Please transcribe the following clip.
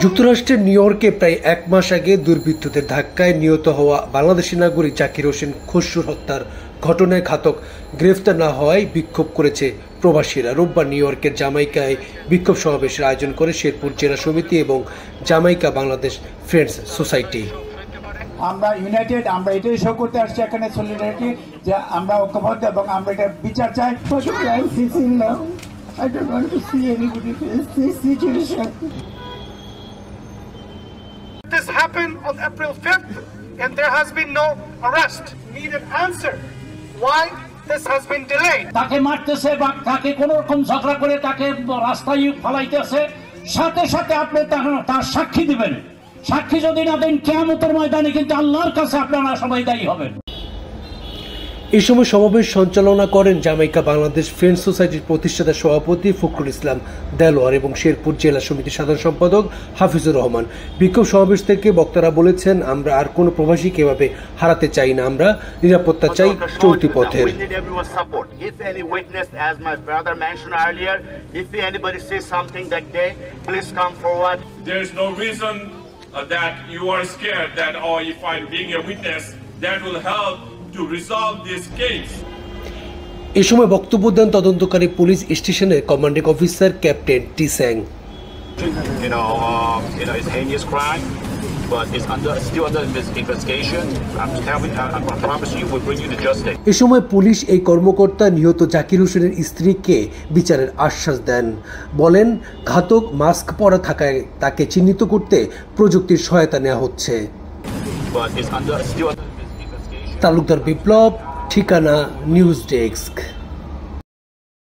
যুক্তরাষ্ট্রের নিউ ইয়র্কে প্রায় এক মাস আগে দুর্বৃত্তদের ধাক্কায় নিহত হওয়া বাংলাদেশি নাগরিক জাকির হোসেন খসরুর হত্যার ঘটনায় ঘাতক গ্রেফতার না হওয়ায় বিক্ষোভ করেছে প্রবাসীরা। রোববার নিউ ইয়র্কের জামাইকায় বিক্ষোভ সমাবেশের আয়োজন করে শেরপুর জেলা সমিতি এবং জামাইকা বাংলাদেশ ফ্রেন্ডস সোসাইটি। আমরা ইউনাইটেড, আমরা এটাই শো করতে আসছি এখানে সলিডারিটি, যে আমরা ঐক্যবদ্ধ এবং আমরা এটা বিচার চাই। I don't want to see anybody face this situation. This happened on April 5th and there has been no arrest. Need an answer. Why this has been delayed? তাকে মারতেছে বা তাকে কোন রকম ঝগড়া করে তাকে রাস্তায় ফলাইতেছে, সাথে সাথে আপনি তার সাক্ষী দিবেন। সাক্ষী যদি না দেন, কিয়ামতের ময়দানে কিন্তু আল্লাহর কাছে আপনারা সবাই দায়ী হবেন। এই সময় সমাবেশ সঞ্চালনা করেন জামাইকা বাংলাদেশ ফ্রেন্ডস সোসাইটির প্রতিষ্ঠাতা সভাপতি ফখরুল ইসলাম দেলোয়ার এবং শেরপুর জেলা সমিতির সাধারণ সম্পাদক হাফিজুর রহমান। বিক্ষোভ সমাবেশ থেকে বক্তারা বলেছেন, আমরা আর কোনো প্রবাসীকে এভাবে হারাতে চাই না, আমরা নিরাপত্তা চাই চলতি পথের। That you are scared that, oh, if I'm being a witness, that will help to resolve this case. এ সময় বক্তব্য দেন তদন্তকারী পুলিশ স্টেশনের commanding officer captain T স্যাং। It's heinous crime, but it's still under investigation. I promise you, we'll bring you to justice. এ সময় police এই কর্মকর্তা নিহত জাকির হোসেনের স্ত্রীকে বিচারের আশ্বাস দেন। বলেন, ঘাতক মাস্ক পরা থাকায় তাকে চিহ্নিত করতে প্রযুক্তির সহায়তা নেওয়া হচ্ছে। তালুকদার বিপ্লব, ঠিকানা নিউজ ডেস্ক।